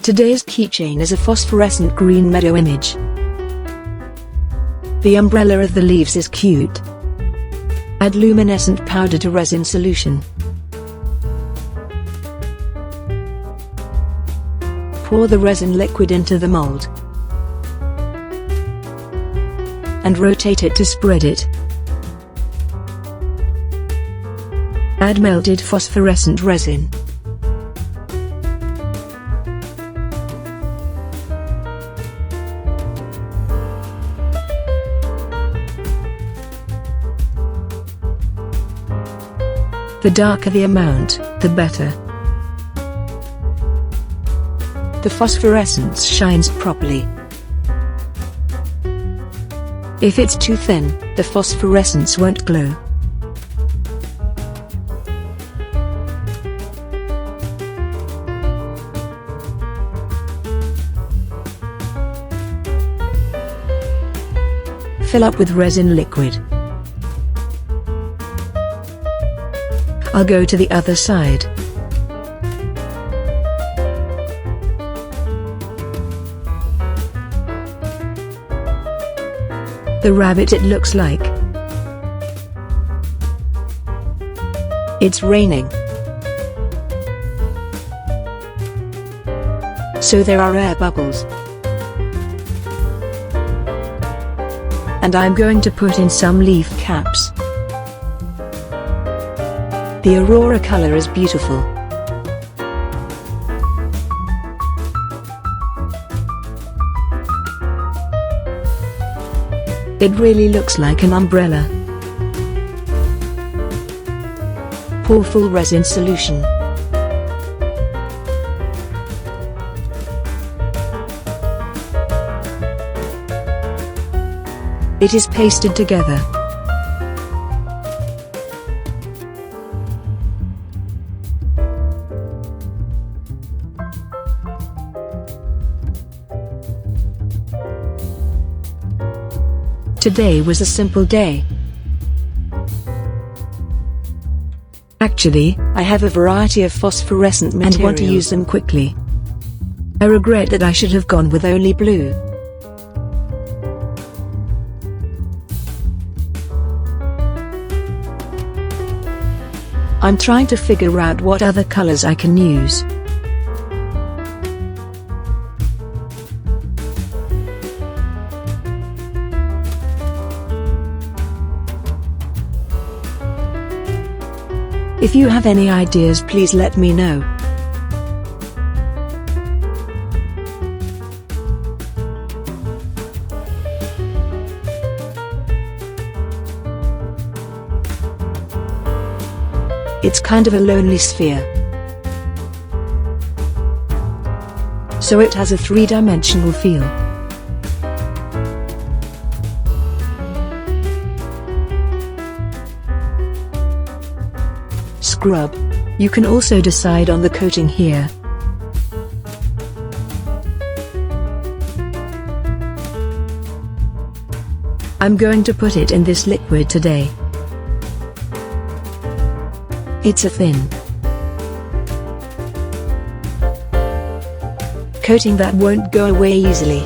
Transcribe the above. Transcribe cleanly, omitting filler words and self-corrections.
Today's keychain is a phosphorescent green meadow image. The umbrella of the leaves is cute. Add luminescent powder to resin solution. Pour the resin liquid into the mold and rotate it to spread it. Add melted phosphorescent resin. The darker the amount, the better. The phosphorescence shines properly. If it's too thin, the phosphorescence won't glow. Fill up with resin liquid. I'll go to the other side. The rabbit, it looks like. It's raining. So there are air bubbles. And I'm going to put in some leaf caps. The aurora color is beautiful. It really looks like an umbrella. Pour full resin solution. It is pasted together. Today was a simple day. Actually, I have a variety of phosphorescent materials and want to use them quickly. I regret that I should have gone with only blue. I'm trying to figure out what other colors I can use. If you have any ideas, please let me know. It's kind of a lonely sphere. So it has a three-dimensional feel. Scrub. You can also decide on the coating here. I'm going to put it in this liquid today. It's a thin coating that won't go away easily.